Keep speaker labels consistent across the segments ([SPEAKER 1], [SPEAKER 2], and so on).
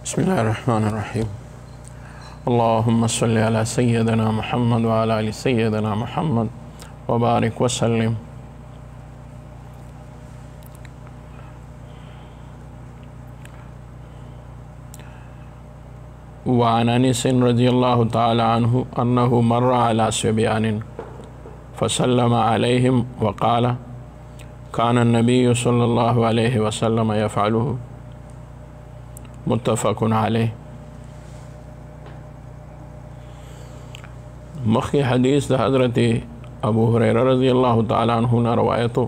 [SPEAKER 1] بسم الله الرحمن الرحيم. اللهم صل على سيدنا محمد وعلى آل سيدنا محمد وبارك وسلم. وعن أنس رضي الله تعالى عنه أنه مر على صبيان فسلم عليهم وقال: كان النبي صلى الله عليه وسلم يفعله. متفق علیه. مخی حدیث د حضرت ابو هریره رضی الله تعالی عنہ نه روایتو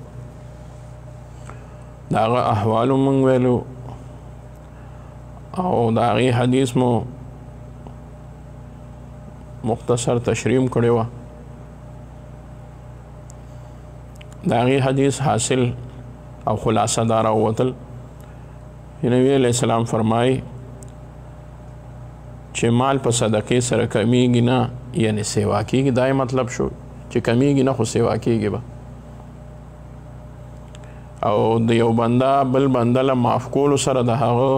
[SPEAKER 1] داغه احوالو مونږ ویلو او داغه حدیث مو مختصر تشریح کړی و. داغه حدیث حاصل او خلاصه دار وتل نبی علیہ السلام فرمائی چې مال په صدقې سره کمیږي نه، یعنی سیوا کیږي. دا مطلب شو چې کمیږي نه خو سیوا کیږي به، او د یو بنده بل بنده له معاف کولو سره د هغه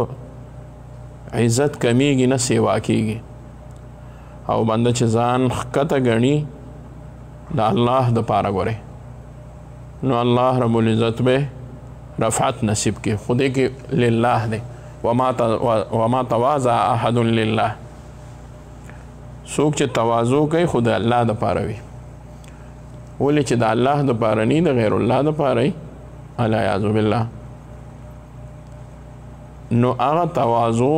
[SPEAKER 1] عزت کمیږي نه سیوا کیږي. او بنده چې ځان ښکته ګڼي د الله د پاره ګوري نو الله رب العزت به رفعت نصیب کی. خودی کی لله دے وما تواضع احد لله. سوک چې تواضع کوي خود الله د پاره وي، ولې چې د الله د پاره نه د غیر الله د پاره الا یعذ بالله. نو هغه تواضع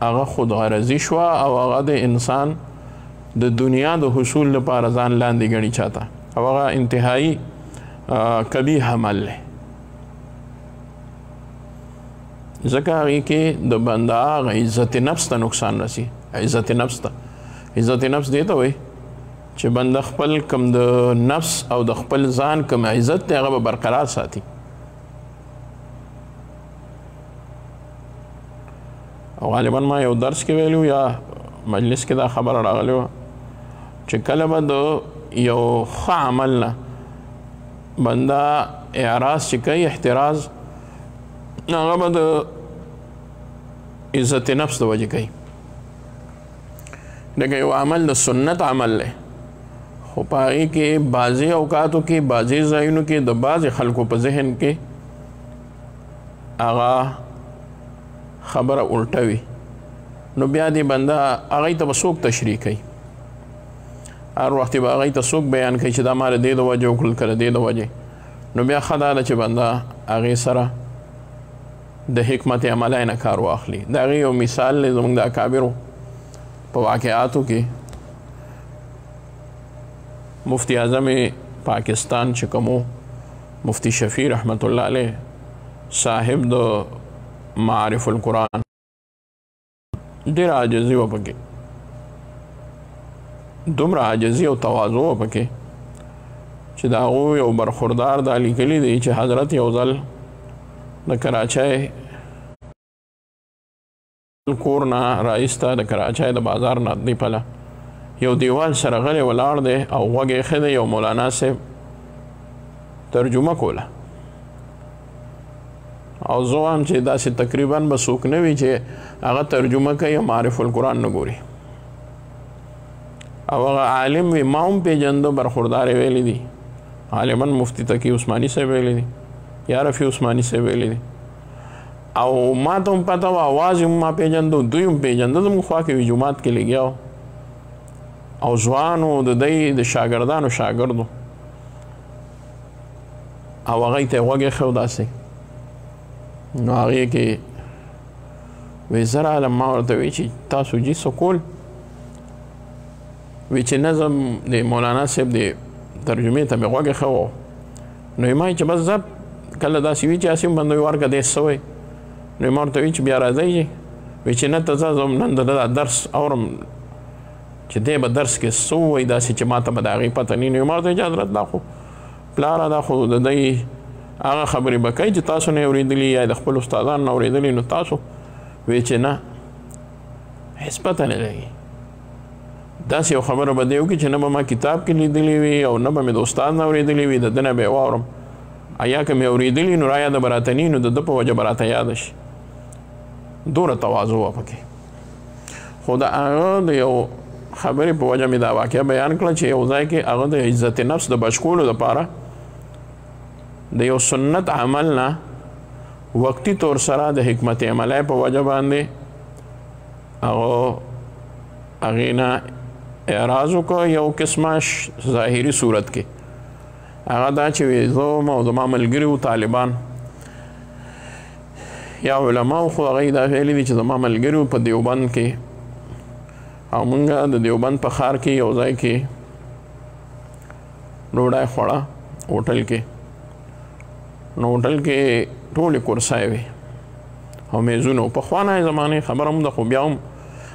[SPEAKER 1] هغه خود غرضی شو او هغه د انسان د دنیا د حصول لپاره ځان لاندې ګڼي چاته، او هغه انتهایی قبیح عمل ہے. ځکه هغې کې د بنده هغه عزت نفس ته نقصان رسي. عزت نفس ته عزت نفس دی ته وایي چې بنده خپل کم د نفس او د خپل ځان کم عزت دی هغه به برقرار ساتي. او غالبا ما یو درس کې ویلو یا مجلس کې دا خبره راغلی وه چې کله به د یو ښه عمل نه بنده اعراض چې کوي، احتراز، هغه به د عزت نفس د وجې کوي. لکه یو عمل د سنت عمل دی، خو په هغې کې بعضې اوقاتو کې بعضې ځایونو کې د بعضې خلکو په ذهن کې هغه خبره الټه وي، نو بیا دې بنده هغې ته به څوک تشریح کوي، هر وخت به هغې ته څوک بیان کوي چې دا ما د دې د وجې وکړل که د دې د وجې. نو بیا ښه دا ده چې بنده هغې سره د حکمت عملی نه کار واخلي. د هغې یو مثال دی زموږ د اکابرو په واقعاتو کې. مفتی اعظم پاکستان چې کوم مفتی شفیع رحمت الله علیه صاحب د معارف القرآن ډېر عاجزي وه پکې، دومره عاجزي او تواضع وه پکې چې د هغو یو برخوردار دا لیکلي دی چې حضرت یو ځل د کراچۍ کور نه رایسته، د کراچۍ د بازار نه دی پله یو دیوال سره غلی ولاړ دی او غوږ یې ایښی دی، یو مولانا صاحب ترجمه کوله. او زه وایم چې داسې تقریبا به څوک نه وي چې هغه ترجمه کوي او معارف القرآن نه ګوري. او هغه عالم وي، ما هم پېژنده، برخوردار یې ویلی دي، عالما مفتی تقی عثماني صاحب ویلی دي یا رفیع عثماني صاحب ویلی دي. او ما ته هم پته وه، اواز هم ما پېژنده، دوی هم پېژنده، زموږ خوا کې وي، جومات کې لګیا و او ځوان و، د دی د شاګردانو شاګرد و، او هغې ته یې غوږ ایښی و داسې. نو هغې کې وی زه رالم، ما ورته وی چې تاسو جي څه کول؟ وی چې نظم د مولانا صاحب د ترجمې ته مې غوږ ایښی و. نو یې ما چې بس زه کله داسې وي چې هسې هم بنده وي ورکه دی څه وی. نو یې ما ورته وی چې بیا راځئ یې؟ وی چې نه ته ځه، زه نن د دا درس اورم چې دی به درس کې څه ووایي داسې چې ما ته به د هغې پته نه وي. نو یې ما ورته وی چې حضرت دا خو پلاره دا خو د دی هغه خبرې به کوي چې تاسو نه یې اورېدلي یا د خپل استادانو نه اورېدلي، نو تاسو وی چې نه هېڅ پته نه لګي. داسې یو خبره به دی وکړي چې نه به ما کتاب کې لیدلې وي او نه به مې د استاد نه اورېدلې وي، د ده نه به یې واورم، یا که مې اورېدلي نو رایاده به راته نه وي، نو د ده په وجه به راته یاده شي. دوره تواضع وه پکې. خو د هغه د یو خبرې په وجه مې دا واقعه بیان کړه چې یو ځای کې هغه د عزت نفس د بچ کولو دپاره د یو سنت عمل نه وقتی طور سره د حکمت عملی په وجه باندې هغې نه اعراض وکړه یو قسمه ظاهري صورت کې. هغه دا چې زه او زما ملګري وو طالبان یا علماو خو هغوی دا ویلي دي چې زما ملګري وو په دیوبند کې او مونږ د دیوبند په ښار کې یو ځای کې ډوډۍ خوړه هوټل کې. نو هوټل کې ټولې کرسۍ وې او میزونه وو. پخوانی زمانې خبره هم ده خو بیا هم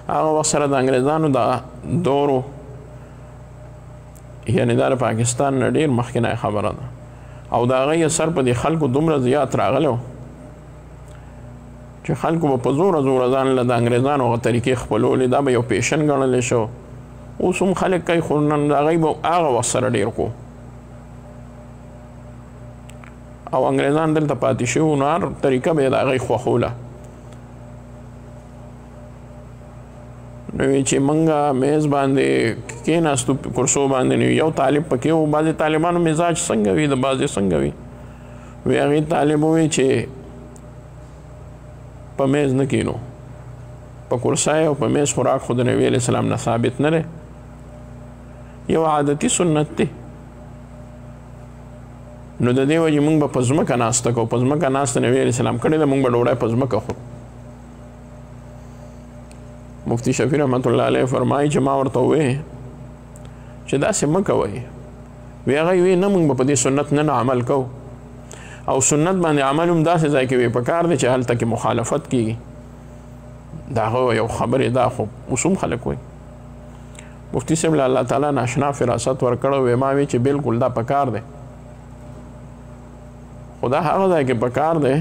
[SPEAKER 1] هغه وخت سره د انګریزانو د دورو یعنې دا د پاکستان نه ډېر مخکینی خبره ده او د هغوی اثر په دې خلکو دومره زیات راغلی و چې خلکو به په زوره زوره ځان له د انګریزانو هغه طریقې خپلولې. دا به یو پیشن ګڼلی شو. اوس هم خلک کوي خو نن هغوی به هغه وخت سره ډېر کو او انګریزان دلته پاتې شوي نو هر طریقه به یې د هغوی خوښوله. نو چې مونږه میز باندې کېناستو کرسو باندې نو یو طالب پکې و. بعضې طالبانو مزاج څنګه وي د بعضې څنګه وي وی هغې طالب ووی چې په میز نه کېنو په کرسۍ او په میز خوراک خو د نبي علیه السلام نه ثابت نه دی یو عادتي سنت دی. نو د دې وجې مونږ به په ځمکه ناسته کوو. په ځمکه ناسته نبي علیه السلام کړې ده. مونږ به ډوډۍ په ځمکه خورو. مفتی شفیع رحمت الله علیه فرمایي چې ما ورته وویې چې داسې مه کوئ. وی هغوی وی نه مونږ به په دې سنت نه عمل کوو او سنت باندې عمل هم داسې ځای کې وی پکار دی چې هلته کې مخالفت کېږي. د هغه یو خبرې دا خو اوس هم خلک وایي. مفتی صاحب له الله تعالی ناشنا فراست ورکړی وی ما وی چې بلکل دا پکار دی. خو دا هغه ځای کې پکار دی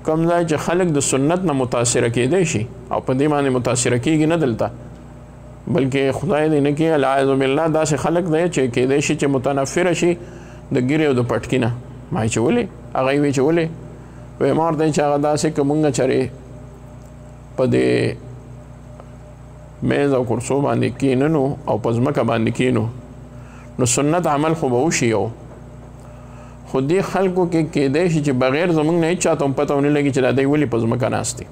[SPEAKER 1] کوم ځای چې خلک د سنت نه متاثره کېدی شي او په دې باندې متاثره کېږي نه دلته بلکې خدای دې نه کړي العیاذ بالله داسې خلک دی چې کېدی شي چې متنفره شي د ګیرې او د پټکي نه. ما یې چې ولې هغوی وی چې ولې وی ما ورته چې هغه داسې که مونږ چرې په دې میز او کرسو باندې کېننو او په ځمکه باندې کېنو نو سنت عمل خو به وشي یو خو دې خلکو کې کېدی شي چې بغیر زمونږ نه هېڅ چاته هم پته ونه لګي چې دا دی ولې په ځمکه ناست دي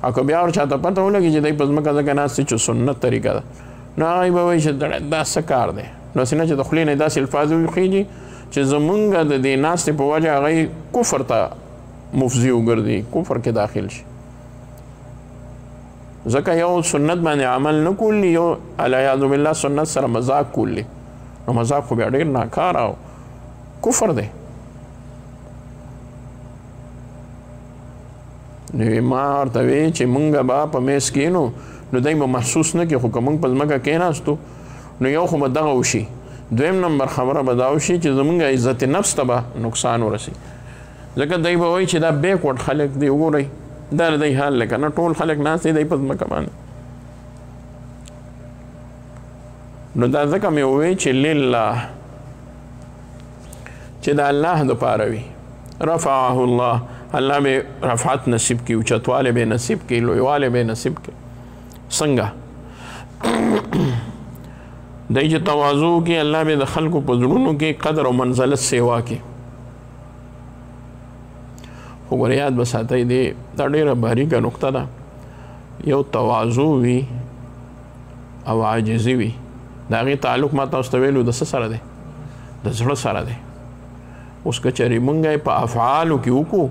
[SPEAKER 1] او که بیا ور چاته پته ولګي چې دی په ځمکه ځکه ناست دي چې سنت طریقه ده نو هغوی به وایي چې دا څه کار دی. نو هسې نه چې د خولې نه داسې الفاظ وخېږي چې زمونږ د دې ناستې په وجه هغوی کفر ته مفضي وګرځي کفر کې داخل شي. ځکه یو سنت باندې عمل نه کولی یو العیاذ بالله سنت سره مذاق کولی نو مذاق خو بیا ډېر ناکاره او کفر دی. نو ما ورته وی چې مونږ به په میز کېنو نو دی به محسوس نه کړي خو که مونږ په ځمکه کېناستو نو یو خو به دغه وشي. دویم نمبر خبره به دا وشي چې زمونږ عزت نفس ته به نقصان ورسي ځکه دی به وایي چې دا بیکورډ خلک دی وګورئ دا د دی حال لکه نه ټول خلک ناست دی په ځمکه باندې. نو دا ځکه مې وویل چې لله چې د الله دپاره وي رفعه الله الله به رفعت نصیب کړي اوچتوالی به نصیب کړي لویوالی به نصیب کړي. څنګه دی چې تواضع وکړي الله به د خلکو په زړونو کې قدر او منزلت سیوا کړي. خو ګوره یاد به ساتئ دا ډېره باریکه نقطه ده. یو تواضع وي او عاجزي وي د هغې تعلق ما تاسو ته ویلو د څه سره دی د زړه سره دی. اوس که چېرې مونږ یې په افعالو کې وکړو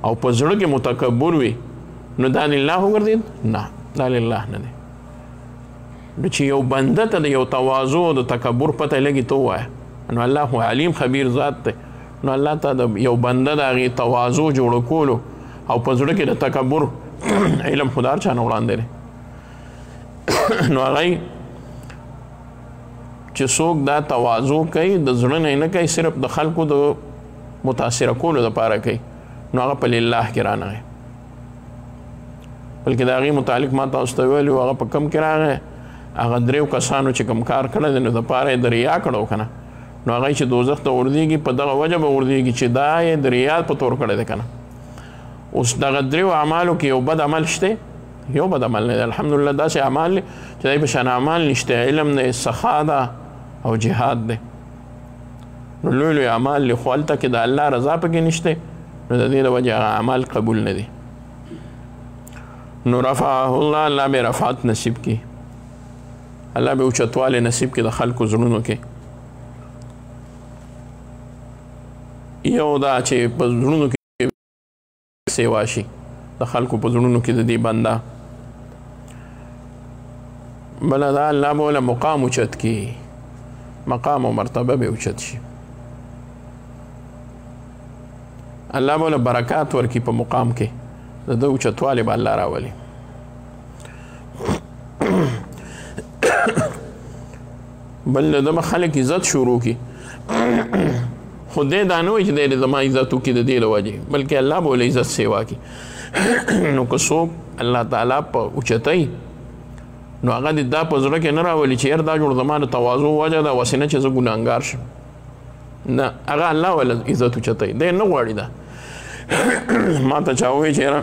[SPEAKER 1] او په زړه کې متکبر وي نو دا لله وګرځېد نه دا لله نه دی. نو چې یو بنده ته د یو تواضع او د تکبر پته لګي ته ووایه نو الله خو علیم خبیر ذات دی. نو الله ته د یو بنده د هغې تواضع جوړه کولو او په زړه کې د تکبر علم خو د هر چا نه وړاندې دی. نو هغوی چې څوک دا تواضع کوي د زړه نه نه کوي صرف د خلکو د متاثره کولو دپاره کوي نو هغه په لله کې رانغی. بلکې د هغې متعلق ما تاسو ته ویلي هغه په کم کې راغی هغه دریو کسانو چې کوم کار کړی دی نو دپاره یې د ریا کړی که نه نو هغوی چې دوزخ ته ورځېږي په دغه وجه به ورځېږي چې دا یې د ریا په طور کړی دی که نه اوس دغه دریو اعمالو کې یو بد عمل شته یو بد عمل نه دی الحمدلله داسې اعمال دی چې دی په شان اعمال نشته علم دی سخا ده او جهاد دی نو لوی لوی اعمال دي خو هلته کې د الله رضا پکې نشته نو د دې د وجې هغه اعمال قبول نه دي نو رفعه الله الله به رفعت نصیب کړي الله به اوچتوالی نصیب کړي د خلکو زړونو کې یو دا چې په زړونو کې سیوا شي د خلکو په زړونو کې د دې بنده بله دا الله به وله مقام اوچت کړي مقام او مرتبه به اوچت شي الله به وله برکات ورکړي په مقام کې د ده اوچتوالی به الله راولي بل د ده خلک عزت شروع کړي خو دی دا نه وایي چې دی زما عزت وکړي د دې له وجې بلکې الله به له عزت سیوا کړي نو که څوک الله تعالی په اوچتۍ نو هغه د دا په زړه کې نه راولي چې یار دا جوړ زما د تواضع وجه ده وسې نه چې زه ګناهګار شم نه هغه الله وله عزت اوچتۍ دی نه غواړي دا ما ته چا ووایي چې یاره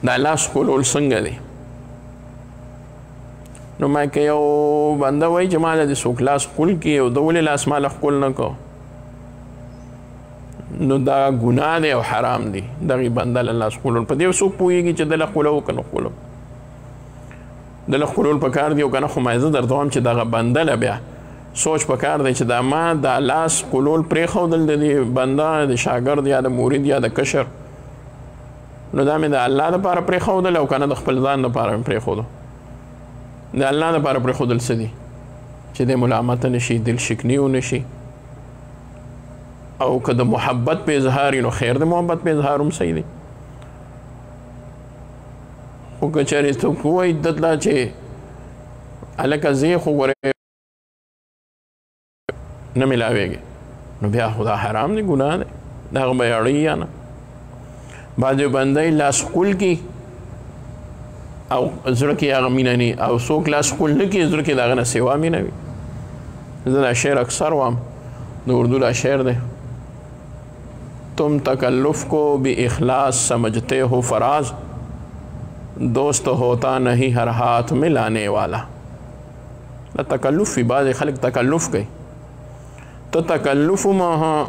[SPEAKER 1] دا لاس ښکلول څنګه دی نو ما که یو بنده وایي چې ما د څوک لاس ښکل کړي او ده ولې لاس ما له ښکل نه کو نو دا ګناه دی او حرام دی دغې بنده له لاس ښکلول په دې څوک پوهېږي چې ده له ښکلوو که نه ښکلو ده له ښکلول پکار دی او که نه خو ما زه درته وایم چې دغه بنده له بیا سوچ پکار دی چې دا ما دا لاس ښکلول پرېښودل د دې بنده د شاګرد یا د مرید یا د کشر نو دا مې د الله دپاره پرېښودل او که نه د خپل ځان دپاره مې پرېښودو د الله دپاره پرېښودل څه دي چې دی ملامته نه شي دل شکني ونه شي او که د محبت په اظهار نو خیر د محبت په اظهار هم صحیح دی خو که چېرې څوک ووایي دته چې هلکه زه خو ګورې نه ملاویږي نو بیا خو دا حرام دی ګناه دی د هغه به یې اړوي یا نه بعضې بندی لاس ښکل کي او زړه کې هغه مینه نه او څوک لاس ښکل نه کړي زړه کې د هغه نه سوا مینه وي زه دا شعر اکثر وایم د اردو دا شعر دی تم تکلف کو بھی اخلاص سمجھتے ہو فراز دوست ہوتا نہیں ہر ہاتھ میں لانے والا دا تکلف فی بعض خلق تکلف کوي تو تکلف ما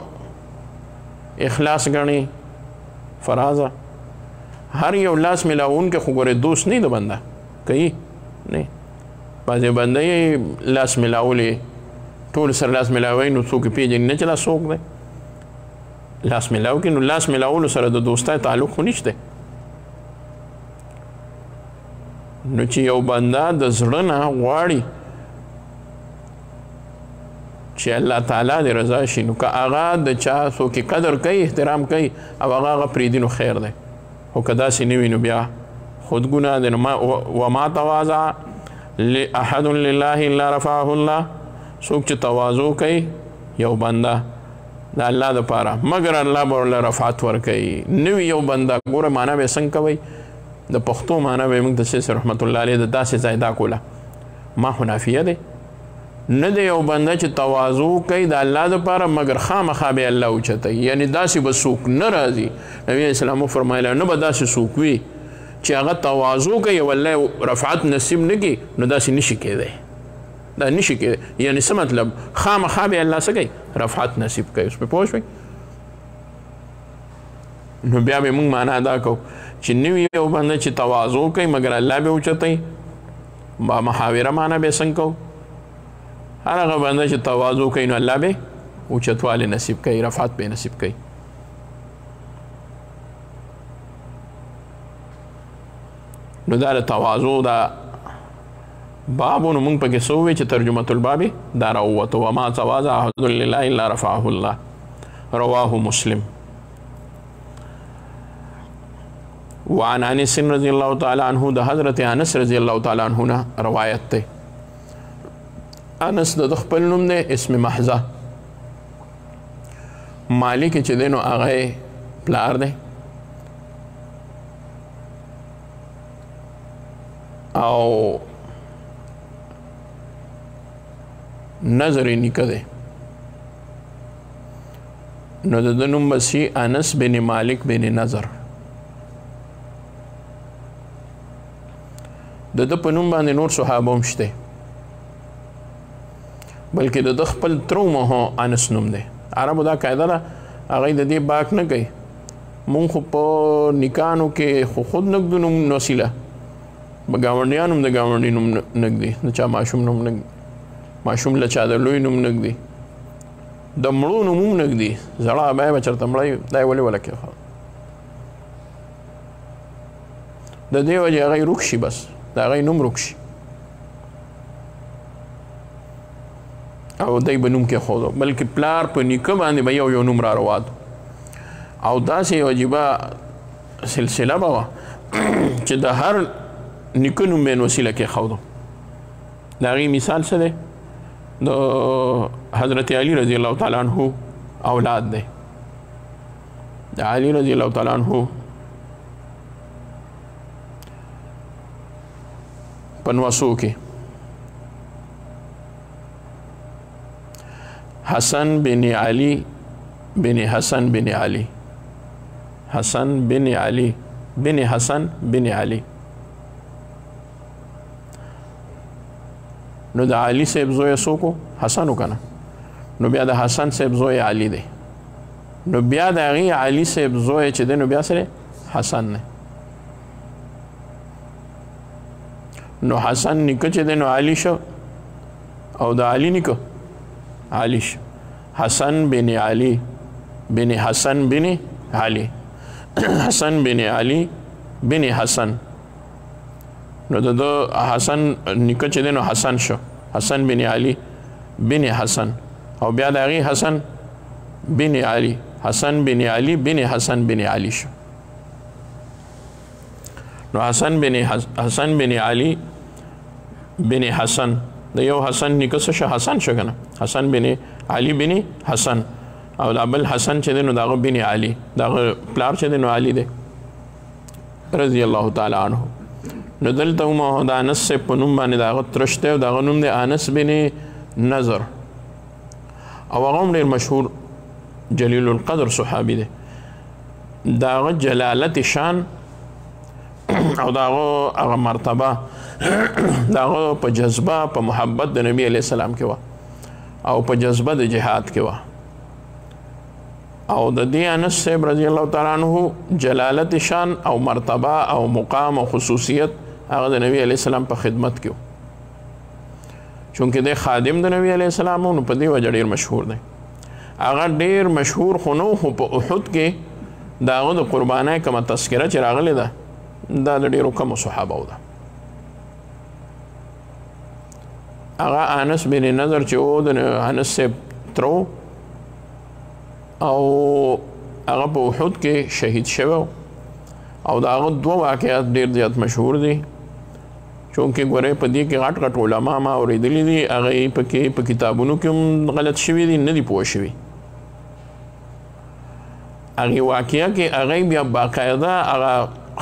[SPEAKER 1] اخلاص غني فرازه هر یو لاس ملاون کې خو ګوره دوست نه د بنده کوي نه بعضې بنده یې لاس ملاولې ټول سره لاس ملاوی نو څوک پیژني نه چې دا څوک دی لاس ملاو کې نو لاس ملاولو سره د دوستۍ تعلق خو نشته نو چې یو بنده د زړه نه غواړي چې الله تعالی دې رضا شي نو که هغه د چا څوک قدر کوي احترام کوي او هغه پرېږدي نو خیر دی خو که داسې نه وي نو بیا خود ګناه دی نو وما تواضع احد لله الا رفعه الله څوک چې تواضع کوي یو بنده د الله دپاره مګر الله به ورله رفعت ورکوي نوي یو بنده ګوره معنا به یې څنګه کوئ د پښتو معنا به یې موږ ته سیسي رحمت الله علیه د داسې ځای دا کوله ما خو نافیه دی نه د یو بنده چې تواضع کوي د الله دپاره مګر خامخا به الله اوچتوي یعنې داسې به څوک نه راځي نبي اسلام وفرمایله نه به داسې څوک وي چې هغه تواضع کوي او الله رفعت نصیب نه کړي نو داسې نشي کېدی دا نشي کېدی یعنې څه مطلب خامخا به الله څه کوي رفعت نصیب کوي اوس پې پوه شوئ نو بیا به موږ معنا ادا کوو چې نوي یو بنده چې تواضع کوي مګر الله به اوچتوي محاوره معنا به یې څنګه کوو هر هغه بنده چې تواضع کوي نو الله به اوچتوالی نصیب کوي رفعت به نصیب کوي نو دا د تواضع دا بابونو موږ پکې څه ووایي چې ترجمة الباب دا راووتو وما تواضع احد لله الا رفعه الله رواه مسلم وعن انس رضی الله تعالی عنه د حضرت انس رضی الله تعالی عنه نه روایت دی انس د خپل نوم دی اسم محضه مالک چې دی نو هغه پلار دی او نظر نیکه دی نو د ده نوم به سي انس بن مالک بن نضر. د ده په نوم باندې نور صحابه هم شته، بلکې د ده خپل تر هم انس نوم دی. عربو دا قاعده ده، هغوی د دې باک نه کوي. مونږ خو په نکانو کې خو خود نږدو نوم وسیله، په ګاونډیانو هم د ګاونډي نوم نږدي، د چا ماشوم نوم نږدي، ماشوم له چا د لوی نوم نږدي، د مړو نوم هم نږدي. زړه ابی به چېرته مړی دا یې ولې ولکې د دې وجې هغوی روک شي، بس د هغوی نوم روک شي او دی به نوم کېښودو، بلکې پلار په نیکه باندې به یو نوم را رواد او داسې یو عجیبه سلسله به وه چې د هر نیکه نوم به یې وسیله کېښودو. د هغې مثال څه دی؟ د حضرت علی رضی الله تعالی عنه اولاد دی. د علی رضی الله تعالی عنه په نوسو کې حسن بن علی بن حسن بن علی، حسن بن علی بن حسن بن علی. نو د علی صاحب زوی څوک حسن وکنه، نو بیا د حسن صاحب زوی علی دی، نو بیا د هغې علی صاحب زوی چې دی نو بیا سره حسن دی. نو حسن نیکه چې دی نو علی شو او د علی نیکه علی شو. حسن بن علی بن حسن بن علی، حسن بن علی بن حسن. نو د حسن نیکه چې دی نو حسن شو، حسن بن علی بن حسن، او بیا د هغې حسن بن علی، حسن بن علی بن حسن بن علی شو. نو حسن بن علی بن حسن د یو حسن نیکه څه شو؟ حسن شو که نه؟ حسن بن علی بن حسن، او د بل حسن چې دی نو د هغه بن علی، د هغه پلار چې دی نو علی دی رضی الله تعالی عنه. نو دلته هم د انس صاحب په نوم باندې د هغه ترش دی او د هغه نوم دی انس بن نضر، او هغه هم ډېر مشهور جلیل القدر صحابي دی. د هغه جلالت شان او د هغه مرتبه د هغه په جذبه په محبت د نبی علیه السلام کې وه او په جذبه د جهاد کې وه. او د دې انس صاحب رضی الله تعالی عنه جلالت شان او مرتبه او مقام او خصوصیت هغه د نبی علیه السلام په خدمت کې و، چونکې دی خادم د نبی علیه السلام و، نو په دې وجه ډېر مشهور دی. هغه ډېر مشهور خو نو، خو په احد کې د هغه د قربانۍ کومه تذکره چې راغلې ده دا د ډېرو کمو صحابهو ده. هغه انس بن نضر چې و د انس صاحب ترو، او هغه په احد کې شهید شوی او د هغه دوه واقعات ډېر زیات مشهور دي، چونکې ګورئ په دې کې غټ غټ علما ما اورېدلي دي، هغې پکې په کتابونو کې هم غلط شوي دي، نه دي پوه شوي. هغې واقعه کې هغې بیا باقاعده هغه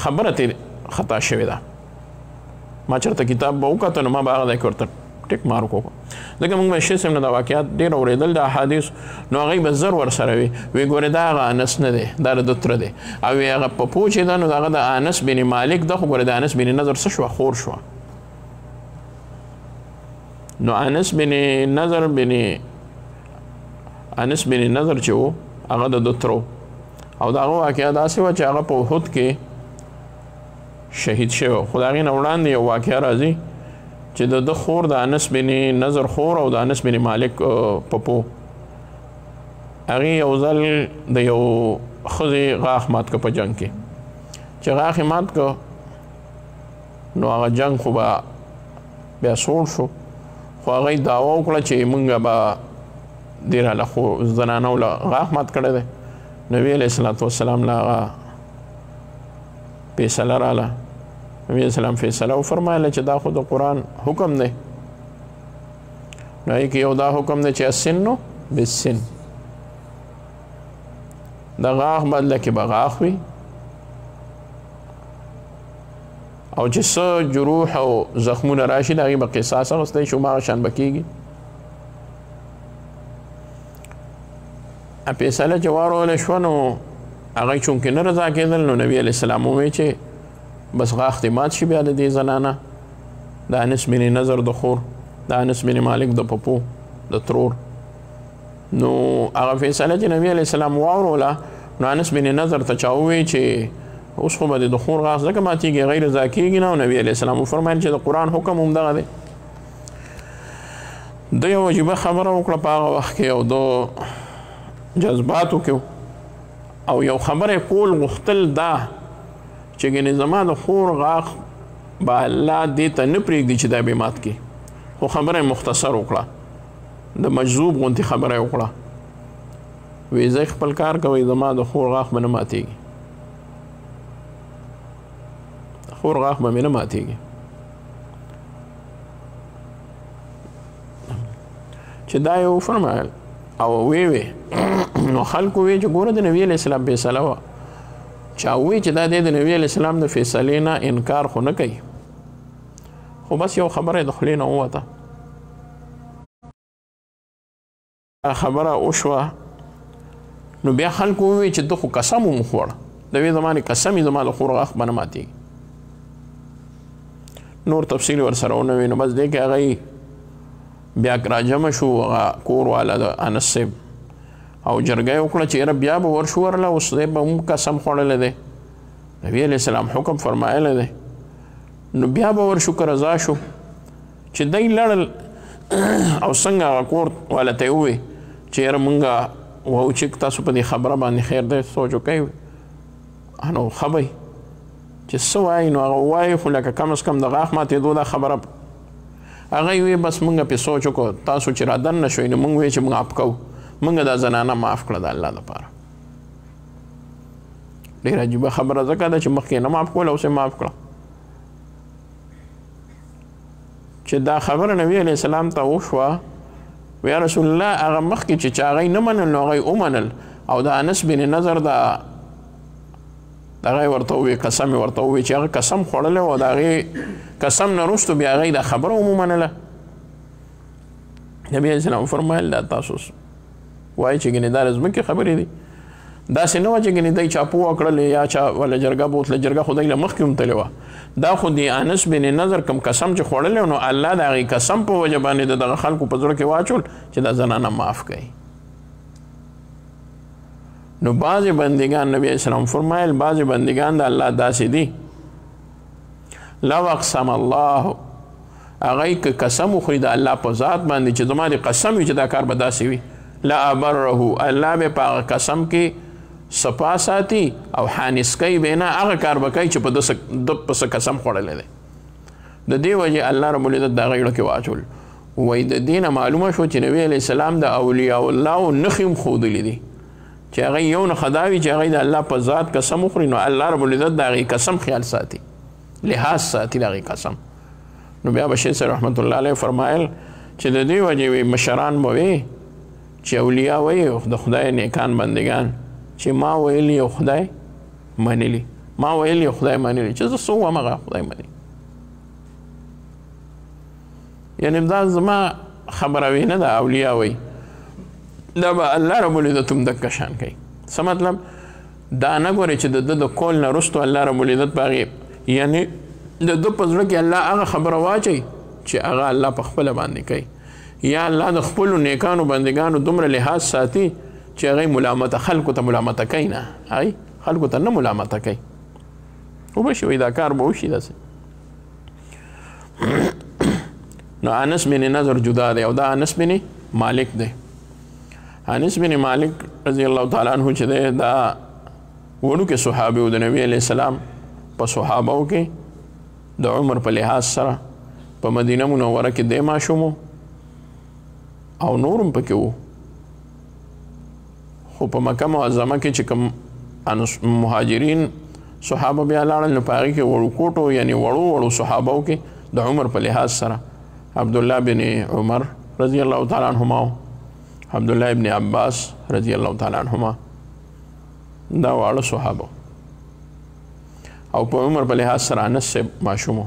[SPEAKER 1] خبره ترې خطا شوې ده. ما چېرته کتاب به وکته نو ما به هغه ځای کې ورته ټیک مارک وکړو، ځکه موږ به شیخ صاحب نه دا واقعات ډېر اورېدل د احادیث، نو هغوی به زر ورسره وي ګورې دا هغه انس نه دی، دا د ده تره دی، او هغه په پوه چې ده نو هغه د انس بن مالک ده، خو ګورې د انس بن نضر څه شوه؟ خور شوه. نو انس بن نضر چې و هغه د ده تره، او د هغه واقعه داسې وه چې هغه په احد کې شهید شوی. خو د هغې نه وړاندې یو واقعه راځي چې د ده خور د انس بن نضر خور او د انس بن مالک پپو، هغې یو ځل د یو ښځې غاښ مات که په جنګ کې، چې غاښ یې مات که نو هغه جنګ خو به بیا سوړ شو، خو هغوی دعوه وکړه چې مونږ به دې راله خو زنانو له غاښ مات کړی دی. نبي علیه الصلاة والسلام له هغه فیصله راله، نبی علیہ السلام فیصله وفرمایله چې دا خو د قرآن حکم دی، نو هغې کې یو دا حکم دی چې السن بالسن، د غاښ بدله کې به غاښ وي، او چې څه جروح او زخمونه راشي د هغې به قصاص اخیستی شو، هماغه شان به کېږي. فیصله چې واروله شوه نو هغه چونکې نه رضا کېدل نو نبي علیه السلام وویل چې بس غاښ دې مات شي بیا د دې زنانه د انس بن نضر د خور د انس بن مالک د پپو د ترور نو هغه فیصله چې نبي علیه السلام واوروله نو انس بن نضر ته چا وویل چې اوس خو به د خور غاښ ځکه ماتېږي هغه رضا کېږي نه او نبي علیه السلام وفرمایل چې د قرآن حکم همدغه دی د یو عجیبه خبره وکړه په هغه وخت کې او د جذباتو کې او یو خبره کول غوښتل دا چې ګنې زما د خور غاښ به الله دې ته نه پرېږدي چې دا بې مات کړي خو خبره مختصر وکړه د مجذوب غوندې خبره وکړه وی زه خپل کار کوئ زما د خور غاښ به نه ماتېږي خور غاښ به مې نه ماتېږي چې دا یې وفرمایل او وی نو خلکو وی چې ګوره د نبي علیه السلام فیصله وه چا وی چې دا دی د نبي علیه السلام د فیصلې نه انکار خو نه کوي خو بس یو خبره د خولې نه ووته خبره وشوه نو بیا خلکو ووی چې ده خو قسم هم وخوړه د وی زمانې قسم یې زما د خور غاښ به نه ماتېږي نور تفصیل ورسره ونه وي نو بس دی کې هغه بیا راجمع شو هغه کور والا د انس صاحب او جرګه وکړه چې یاره بیا به ورشو ورله اوس دی به هم قسم خوړلی دی نبي علیه السلام حکم فرمایلی دی نو بیا به ورشو که رضا شو چې دی لړل او څنګه هغه کور والا ته یې ووی چې یاره مونږ وو چې تاسو په دې خبره باندې خیر دی سوچ وکئ نو ښه به چې څه وایي نو هغه ووایي خو لکه کم از کم د غاښ ماتېدو دا خبره هغه یې وی بس مونږ پې سوچ وکړو تاسو چې را دننه شوئ نو مونږ وی چې مونږ اپ کوو مونږ دا زنانه معاف کړه د الله لپاره ډېره عجیبه خبره ځکه ده چې مخکې نه معاف کوله اوس یې معاف کړه چې دا خبره نبي علیه السلام ته وشوه و یا رسول الله هغه مخکې چې هغوی نه منل نو هغوی ومنل او د انس بن نضر دغه یې ورته ووایي قسم یې ورته ووایي چې هغه قسم خوړلی و د هغې قسم نه وروستو بیا هغوی دا خبره هم ومنله نبي علیه السلام وفرمایل دا تاسو وایي چې ګنې دا د ځمکې خبرې دي داسې نه وه چې ګنې دی چاپو وکړلې یا چا وله جرګه بوتله جرګه خو دی له مخکې هم تلې وه دا خو د انس بن نضر کوم قسم چې خوړلی نو الله د هغې قسم په وجه باندې د دغه خلکو په زړه کې واچول چې دا زنانه معاف کوي نو بعضې بندګان نبي اسلام فرمایل بعضې بندګان د الله داسې دي لو اقسم الله هغوی که قسم وخوري د الله په ذات باندې چې زما د قسم وي چې دا کار به داسې وي لا ابره الله به په هغه قسم کې صفا ساتي او حانس کوي به نه هغه کار به کوي چې په ده پسې قسم خوړلی دی د دې وجې الله رب العزت د هغه زړه کې واچول وایي د دې نه معلومه شو چې نبي علیه السلام د اولیاء اللهو نښې هم ښودلي دي چې هغه یو نښه دا وي چې هغه د الله په ذات قسم وخوري نو الله رب العزت د هغې قسم خیال ساتي لحاظ ساتي د هغې قسم نو بیا بشیر صاحب رحمت الله علیه فرمایل چې د دې وجې مشران به وي چې اولیاء وایي د خدای نیکان بندگان چې ما ویلی او خدای منلی ما ویلی او خدای منلی چې زه څه ووایم هغه خدای مني یعنې دا زما خبره وي نه ده اولیاء وایي دا به الله رب العزت هم دقه شان کوي څه مطلب دا نه ګورې چې د ده د کول نه وروستو الله رب العزت په هغې یعنې د ده په زړه کې الله هغه خبره واچوي چې هغه الله په خپله باندې کوي یا الله د خپلو نیکانو بندګانو دومره لحاظ ساتي چې هغوی ملامته خلکو ته ملامته کوي نه هغوی خلکو ته نه ملامته کوي وبشي وایي دا کار به وشي داسې نو انس بن نضر جدا دی او دا انس بن مالک دی انس بن مالک رضی الله تعالی عنه چې دی دا وړوکې صحابي و د نبي علیه السلام په صحابو کې د عمر په لحاظ سره په مدینه منوره کې دی ماشوم او نورم پکې وو خو په مکه معظمه کې چې کوم مهاجرین صحابه بیا لاړل نو په هغې کې وړوکوټو یعنې وړو صحابو کې د عمر په لحاظ سره عبدالله بن عمر رضی الله تعالی عنهما عبدالله ابن عباس رضی الله تعالی عنهما دا واړه صحابه او په عمر په لحاظ سره انس صاحب ماشوم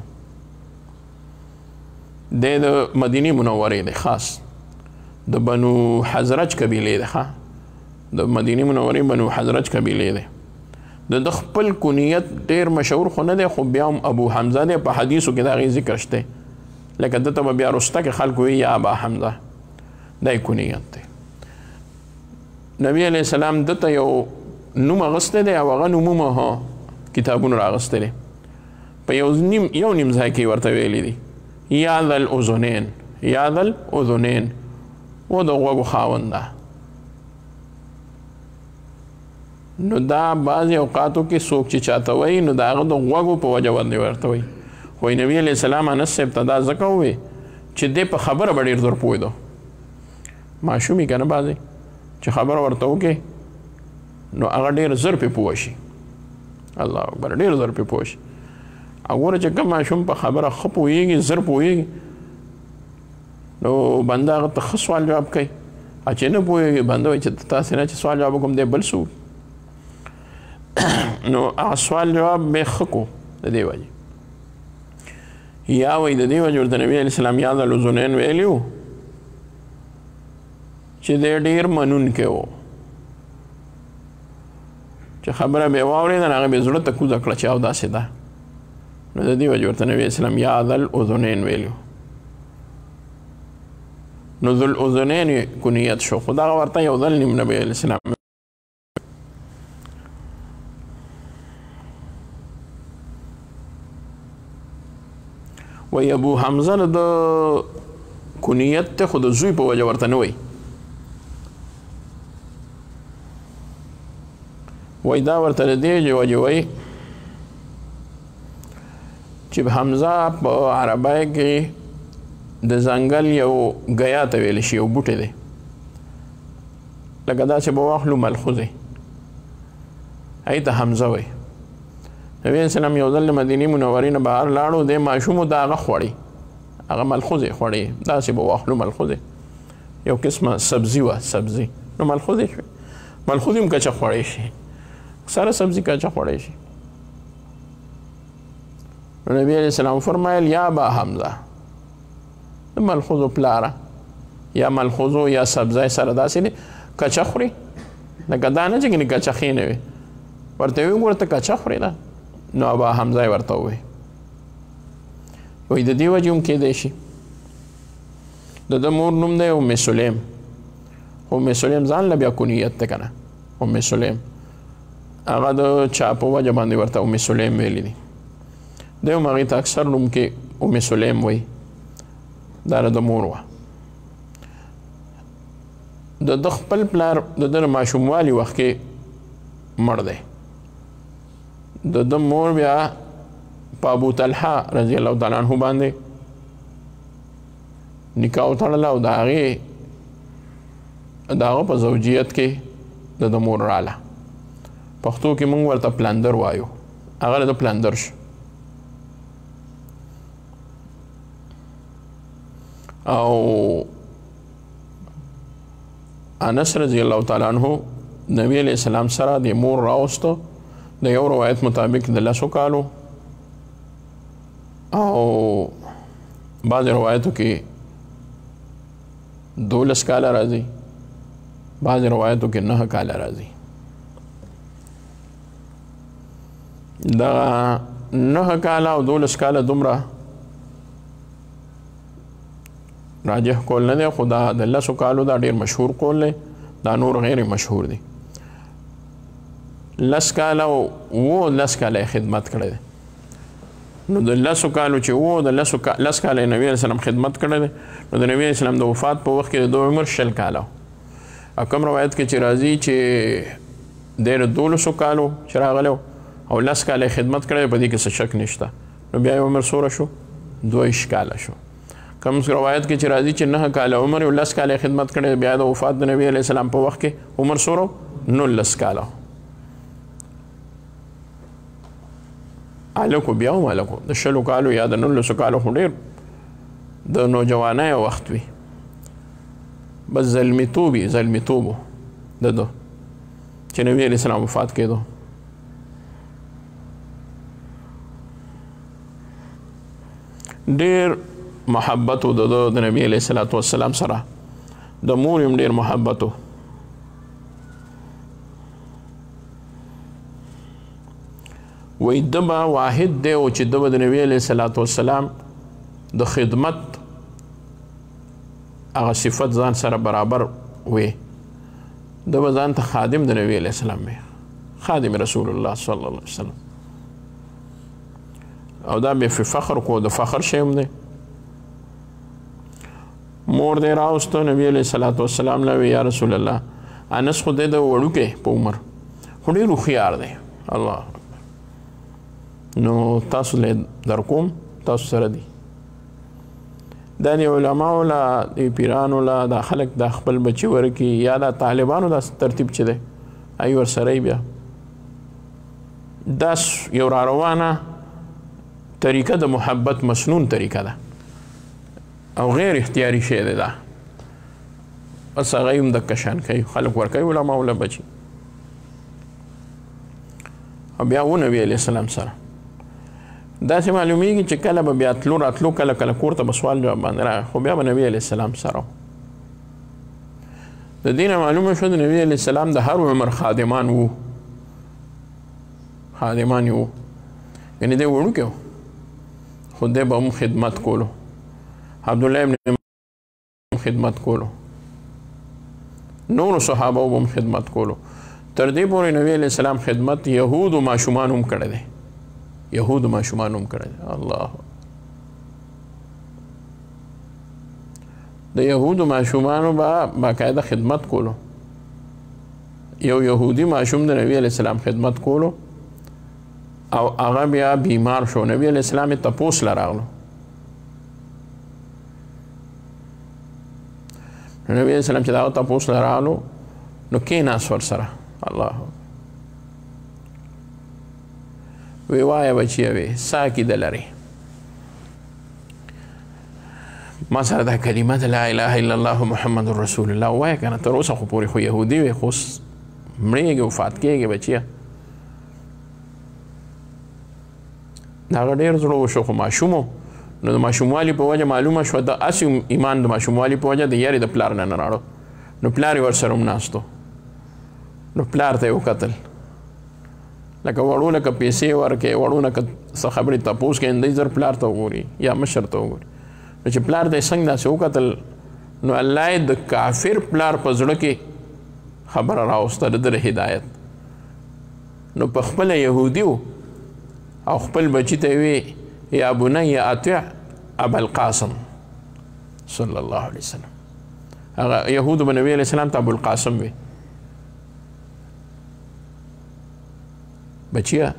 [SPEAKER 1] دی د مدینې منورې دی خاص د بنو حزرج قبیلې دی ښه د مدینې منورې بنو حضرج قبیلې دی د خپل کنیت ډېر مشهور خو نه دی خو بیا هم ابو حمزه دی په حدیثو کې د هغې ذکر شته لکه دته به بیا رسته کې خلکو وي یا ابا حمزه دا یې کنیت دی نبی علیه السلام دته یو نوم اغوستی دی او هغه نومونه کتابونه راغوستی دی په یو نیم ځای کې ورته ویلی دي یا ذا الاذنین یا ذا الاذنین و د غوږو خاونده نو دا بعضې اوقاتو کې څوک چې چاته وایي نو د هغه د غوږو په وجه باندې ورته وایي وایي نبي علیه السلام انس صاحب ته دا ځکه ووایي چې دی په خبره به ډېر زر پوهېدو ماشوم یې که نه بعضې چې خبره ورته وکړې نو هغه ډېر زر پې پوه شي الله اکبر ډېر زر پې پوه شي او ګوره چې کوم ماشوم په خبره ښه پوهېږي زر پوهېږي نو بنده هغه ته ښه سوال جواب کوي او چې نه پوهېږي بنده وایي چې تاسې نه چې سوال جواب وکړم دی بل څه نو هغه سوال جواب به ښه کو د دې وجې یا وایي د دې وجې ورته نبي علیه السلام یا ذا الاذنین ویلي و چې دی ډېر منونکی و چې خبره به یې واورېده هغه به یې زړه ته کوزه کړه چې او داسې ده نو د دې وجې ورته نبي علیه السلام یا ذا الاذنین ویلي نو ذو الاذنین کنیت شو خو دغه ورته یو ځل نیم نبي علیه السلام وی ابو حمزه د کنیت ته خو د زوی په وجه ورته نه وی وی دا ورته د دې وجې وی چې حمزه په عربی کې د ځنګل یو ګیا ته ویلی شي یو بوټی دی لکه داسې به واخلو ملخوځې هغې ته حمزه وی نبی علیه السلام یو ځل د مدینې منورې نه بهر لاړو دی ماشومو د هغه خوړې هغه ملخوځې خوړې داسې به واخلو ملخوځې یو قسمه سبزي وه سبزي نو ملخوځې شوې ملخوځې هم کچه خوړی شي سره سبزي کچه خوړی شي نو نبی علیه السلام فرمایل یا ابا حمزه د ملخوځو پلاره یا ملخوځو یا سبزی سره داسې دی کچه خوري لکه دا نه چې ګنې کچه ښې نه وي ورته ویې ګوره ته کچه خورې ده نو ابا حمزه یې ورته ووایي وایي د دې وجې هم کیدی شي د ده مور نوم دی ام سلیم ام سلیم ځان له بیا کنیت دی که نه ام سلیم هغه د چا په وجه باندې ورته ام سلیم ویلی دي دی هم هغې ته اکثر نوم کې ام سلیم وایي دا د مور وه د ده خپل پلار د ده د ماشوموالي وخت کې مړ دی د ده مور بیا په ابو طلحه رضی الله تعالی عنه باندې نکاح وتړله او د هغې د هغه په زوجیت کې د ده مور راله پښتو کې موږ ورته پلندر وایو هغه د پلندر شو او انس رضی الله تعالی عنه نبی علیه السلام سره د مور راوستو د یو روایت مطابق د لسو کالو او بعض روایتو کې 12 کاله راځي بعض روایتو کې 9 کاله راځي دا 9 کاله او 12 کاله دومره راجح کول نه دی خو دا د 10 کالو دا ډېر مشهور کول دی دا نور غیر مشهور دی 10 کاله و 10 کاله خدمت کړی دی نو د 10 کالو چې و د 10 کاله نبی علیه السلام خدمت کړی دی نو د نبی علیه السلام د وفات په وخت کې د دوی عمر 60 کاله او کوم روایت کې چې راځي چې دی د 12 کالو چې راغلی او 10 کاله خدمت کړی په دې کې څه شک نشته نو بیا یې عمر څومره شو 22 کاله شو کوم روایت کې چې راځي چې 9 کاله عمر او 10 کاله خدمت کړی بیا د وفات د نبی علیه السلام په وخت کې عمر څومره 19 کاله هلکو بیا هم هلکو د 20 کالو یا د 19 کالو خو ډېر د نوجوانۍ وخت وي بس زلمیتوب و د ده چې نبی علیه السلام وفات کېدو ډېر محبت و د نبی علیه السلام سره د مور هم ډېر محبت و وایي ده به واحد دی او چې ده به د نبي علیه صلات وسلام د خدمت هغه صفت ځان سره برابر وي. ده به ځان ته خادم د نبي علیه السلام وي، خادم رسول الله صلی الله علیه وسلم. او دا به فخر کو، د فخر شی هم دی. مور دی راوسته نبي علیه صلات وسلام له وی یا رسول الله انس خو دی د وړوکی په عمر خو ډېر هوښیار دی، الله نو تاسو له در کوم تاسو سره دی. دا د علماو له د پیرانو له دا خلک دا خپل بچي ورکي یا دا طالبانو دا ترتیب چې دی ای ورسره بیا دا یو را روانه طریقه د محبت مسنون طریقه ده او غیر اختیاري شی دی. دا بس هغه هم دکه شان کوي، خلک ورکوي علماو له بچي. او بیا و نبي علیه السلام سره داسې معلومیږي چې کله به بیا تلو راتلو کله کله کور ته به سوال جواب باندې راغی، خو بیا به نبي علیه السلام سره د دې نه معلومه شوه د نبي علیه السلام د هر عمر خادمان وو، خادمان یې وو، یعنې دی وړوکی و خو دی به هم خدمت کولو. عبدالله ابن خدمت کولو، نورو صحابه به هم خدمت کولو. تر دې پورې نبي علیه السلام خدمت یهودو ماشومان هم کړی دی، یهودو ماشومان هم کړی دی. الله د یهودو ماشومانو به باقاعده خدمت کولو. یو یهودي ماشوم د نبي علیه السلام خدمت کولو او هغه بیا بیمار شو. نبي علیه السلام یې تپوس له راغلو. نبي علیه السلام چې د هغه تپوس له راغلو نو کېناست ورسره. الله وی وایه بچیه وی سا عقیده لرې، ما سره دا کلمه د لا اله الا الله محمد رسول الله وایه که نه. تر اوسه خو پورې خو یهودي وی، خو اوس مړېږي وفات کېږي بچیه. د هغه ډېر زړه وشو خو ماشوم و، نو د ماشوموالي په وجه معلومه شوه د هسې ایمان د ماشوموالي په وجه د یارې د پلار نه نه راړو. نو پلار یې ورسره هم ناستو، نو پلار ته یې وکتل لکه وړو لکه پیسې ورکې، وړو لکه څه خبرې تپوس کوي دی زر پلار ته وګوري یا مشر ته وګوري. نو چې پلار ته یې څنګه داسې وکتل نو الله یې د کافر پلار په زړه کې خبره راوسته د ده هدایت. نو په خپله یهودي و او خپل بچي ته یې وی یا بنی اطع ابا القاسم صلی الله علیه وسلم. هغه یهودو به نبي علیه السلام ته ابوالقاسم وی. بچیه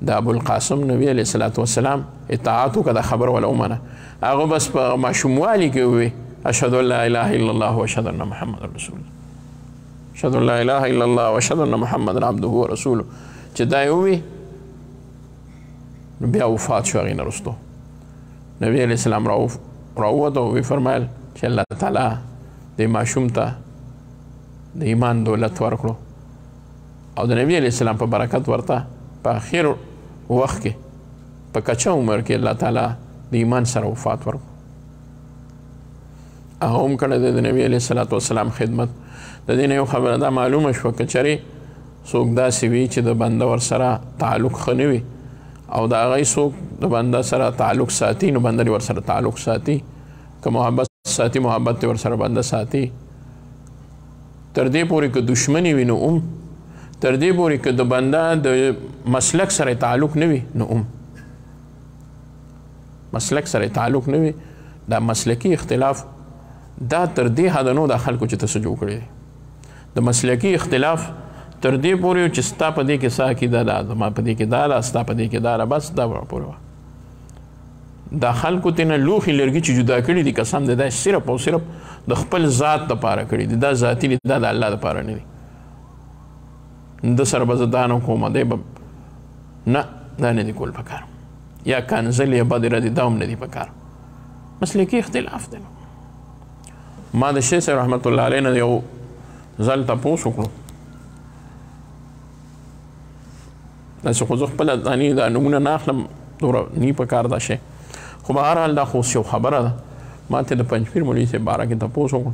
[SPEAKER 1] د ابوالقاسم نبي علیه الصلاة والسلام اطاعت وکړه، دا خبره وله ومنه. هغه بس په ماشوموالي کې ووی اشهد ان لا اله الا الله واشهد ان محمد رسول الله، اشهد ان لا اله الا الله واشهد ان محمد عبده ورسوله. چې دا یې ووی نو بیا وفات شو. هغې نه وروستو نبي علیه السلام راووت او وی فرمایل چې الله تعالی دې ماشوم ته د ایمان دولت ورکړو او د نبي علیه السلام په برکت ورته په اخر وخت کې په کچه عمر کې الله تعالی د ایمان سره وفات ورکړو. هغه هم کړی دی د نبي علیه السلام خدمت. د دې نه یو خبره دا معلومه شوه که چېرې څوک داسې وي چې د بنده ورسره تعلق ښه نه وي او د هغه څوک د بنده سره تعلق ساتي نو بنده دې ورسره تعلق ساتي، که محبت ساتي محبت دې ورسره بنده ساتي. تر دې پورې که دشمني وي نو تر دې پورې که د بنده د مسلک سره تعلق نه وي نو مسلک سره تعلق نه وي، دا مسلکي اختلاف دا تر دې حده نو د خلکو چې تاسو جوړ کړی دی. د مسلکي اختلاف تر دې پورې چې ستا په دې کې څه عقیده ده، زما په دې کې دا ده، ستا په دې کې دا ده، بس دا پورې وه. دا خلکو ته نه لوښي لرګي چې جدا کړي دي قسم دی دا صرف او صرف د خپل ذات دپاره کړي دي، دا ذاتي دي، دا د الله دپاره نه دي. د سره به زه دا نه کوم دی به نه، دا نه دي کول پکار، یا کنزل یا بد ردي دا هم نه دي پکار. مسلکي اختلاف دی. ما د شیخ صاحب رحمت الله علیه نه یو ځل تپوس وکړو، داسې خو زه خپله دا نومونه نه اخلم، دومره نی پکار دا شی، خو بهرحال دا خو یو خبره ده. ما ته د پنجپیر مولوي صاحب باره کې تپوس وکړو،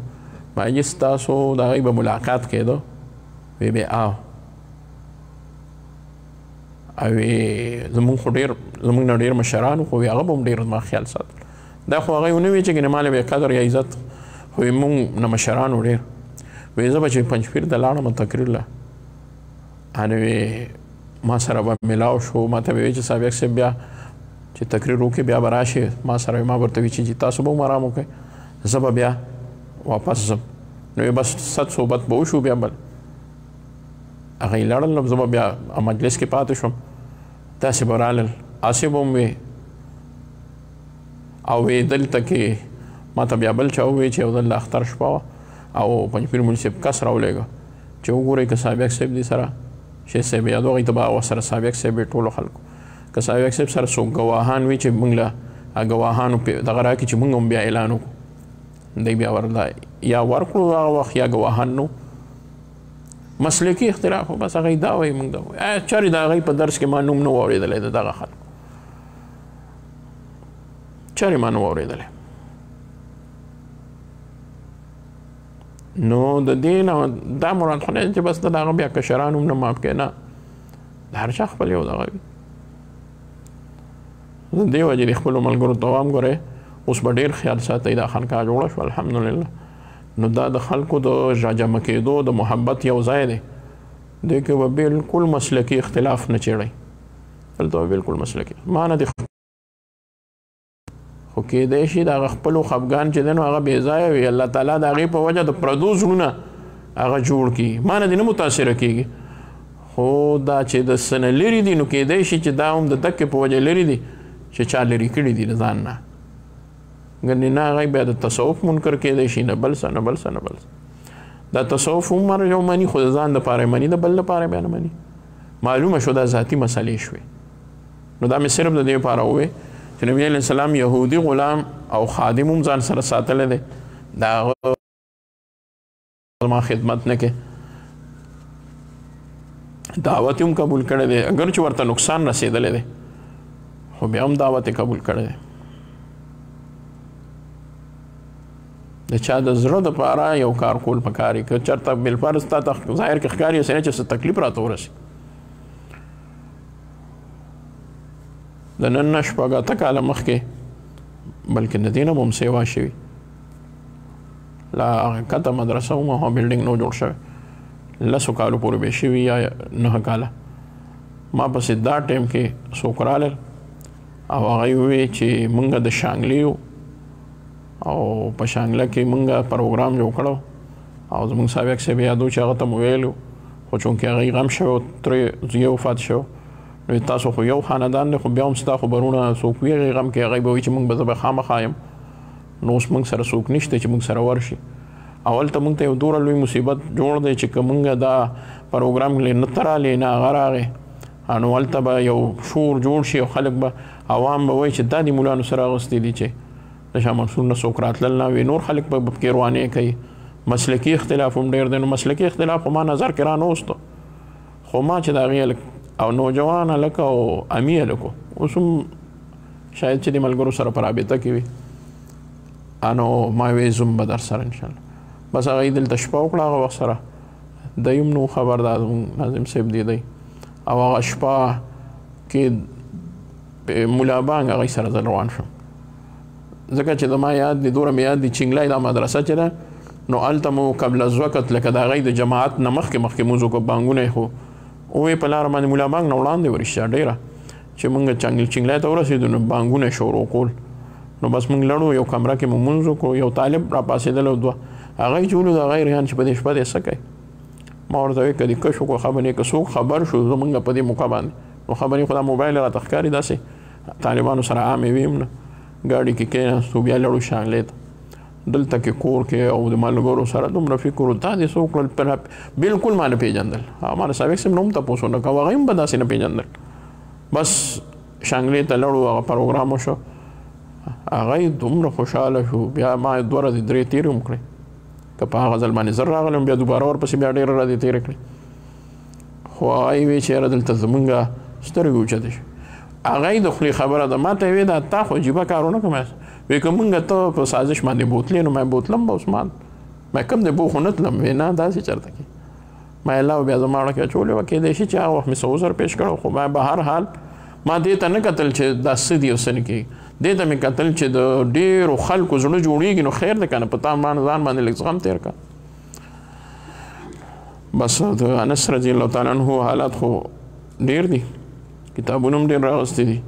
[SPEAKER 1] ما یې ستاسو د هغوی به ملاقات کېده؟ وی بې او زمونږ خو ډېر زمونږ نه ډېر مشران خو هغه به هم ډېر زما خیال ساتل. دا خو هغه ونه وی چې ګنې مال به قدر یا عزت خو مونږ نه مشرانو ډېر وی زه به چې پنجپیر ته لاړم تقریر له ما سره به ملاو شو. ما ته به وی چې سابق صاحب بیا چې تقریر وکړي بیا به راشي ما سره. ما ورته وی چې تاسو به هم آرام وکړئ زه به بیا واپس ځم. نو بس ست صحبت به وشو بیا بل هغه یې لړل زه به بیا مجلس کې پاتې شوم. داسې به رالل آصف هم وی او وی دلته کې ما ته بیا بل چا ووی چې یو ځل د اختر شپه وه او پنجپیر مولي صاحب کس راولېږه چې وګورئ که سابق صاحب دې سره شیخ صاحب یاد هغوی ته به ورسره سابق صاحب ټولو خلکو که سابق صاحب سره څوک ګواهان وي چې موږ له ګواهانو دغه راکړي چې موږ هم بیا اعلان وکړو دی بیا ورله یا ورکړو هغه وخت یا ګواهان نو مسلکي اختلاف بس هغوی دا وایي موږ دا وایي چارې د هغوی په درس کې ما نوم نه و اورېدلی د دغه خلکو چارې ما نه و اورېدلی. نو د دې نه دا مراد خو نه چې بس د هغه بیا کشران هم نه معاف کوي نه د هر چا خپل یو دغه وي. د دې وجې د خپلو ملګرو ته وایم ګورئ اوس به ډېر خیال ساتئ دا خانقاه جوړه شوه الحمدلله. نو دا د خلکو د راجمع کېدو د محبت یو ځای دی. دې کې به بلکل مسلکي اختلاف نه چېړئ دلته به بلکل مسلکي ما نه د خو کېدای شي د هغه خپلو خفګان چې دی نو هغه بې ځایه وي الله تعالی د هغې په وجه د پردو زړونه هغه جوړ کړي ما نه دې نه متاثره کېږي خو دا چې د څه نه لرې دي نو کېدای شي چې دا هم د دقې په وجه لرې دي چې چا لرې کړي دي د ځان نه ګنې نه هغه بیا د تصوف منکر کېدای شي نه بل څه نه بل څه نه بل څه. دا تصوف هم هر یو مني خو د ځان دپاره یې مني د بل لپاره بیا نه مني. معلومه شو دا ذاتي مسلې شوې. نو دا مې صرف د دې لپاره ووې چې نبی علیه السلام یهودي غلام او خادم هم ځان سره ساتلی دی د هغه زما خدمت نه کې دعوت هم قبول کړی دی اگر چې ورته نقصان رسېدلی دی خو بیا هم دعوت یې قبول کړی دی. د چا د زړه دپاره یو کار کول پکار وي که چېرته بالفرض تا ته ظاهر کې ښکاري هسې نه چې څه تکلیف راته ورسي. د نن نه شپږ اته کاله مخکې بلکې د دې نه به هم سیوا شوي لا هغه کته مدرسه هم هغه بلډینګ نو جوړ شوی لسو کالو پورې به شوي یا 9 کاله. ما پسې دا ټایم کې څوک رالل او هغوی وویل چې موږ د شانګلې یو او په شانګله کې موږ پروګرام جوړ کړو او زموږ سابق صاحب یادو چې هغه ته مو ویلو خو چونکې هغوی غم شوی ترې زوی وفات شو نو تاسو خو یو خاندان دی خو بیا هم ستا خبرونه څوک وي هغې غم کې هغوی به وایي چې موږ به زه به خامخا یم نو اوس موږ سره څوک نشته چې موږ سره ورشي. اولته موږ ته یو دومره لوی مصیبت جوړ دی چې که موږ دا پروګرام نه ته رالې نه هغه راغی نو هلته به یو شور جوړ شي او خلک به عوام به وایي چې دا د مولانو سره اغوستي دي چې د شاه منصور نه څوک راتلل نه وي نور خلک به پکې روانې کوي. مسلکي اختلاف هم ډېر دی نو مسلکي اختلاف په ما نظر کې رانوستو خو ما چې د هغې او نوجوان هلک او امي هلکو اوس هم شاید چې د ملګرو سره په رابطه کې وي نو ما وی زم به در سره انشاءالله بس هغوی دلته شپه وکړه هغه وخت سره دی هم نو خبر دا ناظم صاحب دی او هغه شپه کې ملا بانګ هغوی سره زه روان شم ځکه چې زما یاد دی دومره مې یاد دی چنګلای دا مدرسه چې ده نو هلته مو قبل از وقت لکه د هغوی د جماعت نه مخکې مونځ وکړو بانګونه یې خو وې په لاره باندې ملا بانګ نه وړاندې ورشته ډېره چې مونږ چنګلای ته ورسېدو نو بانګونه یې شروع کول نو بس مونږ لړو یو کمره کې مو مونځ وکړو یو طالب را پاسېدلی دوه هغوی چې ولو د هغوی ریان چې په دې شپه دی څه کوي ما ورته ویل که دې کش وکړو خبر نه که څوک خبر شو زمونږ په دې موقع باندې نو خبرې خو دا موبایل راته ښکاري داسې طالبانو سره عامې ویم نه ګاډي کې کېناستو بیا لړو شانګلې ته دلته کې کور کې او د ملګرو سره دومره فکر و دا دې څه وکړل بلکل ما نه پېژندل ما د سابق صاحب نه هم تپوس ونه کوه هغوی هم به داسې نه پېژندل بس شانګلې ته لړو هغه پروګرام وشو هغوی دومره خوشحاله شو بیا ما 2 ورځې 3 تېرې هم کړې که په هغه ځل باندې زر راغلم بیا دوباره ورپسې بیا ډېره ورځې تېرې کړې خو هغوی ویې چې یاره دلته زمونږ سترګې اوچتې شوې هغوی د خولې خبره ده ما ته یې ویې دا تا خو عجیبه کارونه کوم وی که مونږ ته په سازش باندې بوتلې نو ما بوتلم به عثمان ما کم دی بو خو نه تلم وی نه داسې چېرته کې ما الله بیا زما اړه کې اچولې وه کېدای شي چې هغه وخت مې څه عذر پیش کړی خو ما به هر حال ما دې ته نه کتل چې دا څه دي او څه نه کېږي دې ته مې کتل چې د ډېرو خلکو زړه جوړېږي نو خیر دی که نه په ځان باندې لږ زغم تېر کړه بس د انس رضی الله تعالی عنه حالات خو ډېر دي کتابونه هم ډېر راغستې دي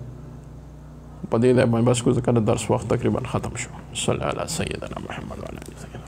[SPEAKER 1] په دې ځای باندې بس کو ځکه د درس وخت تقریبا ختم شو صلی علی سیدنا محمد وعلی آله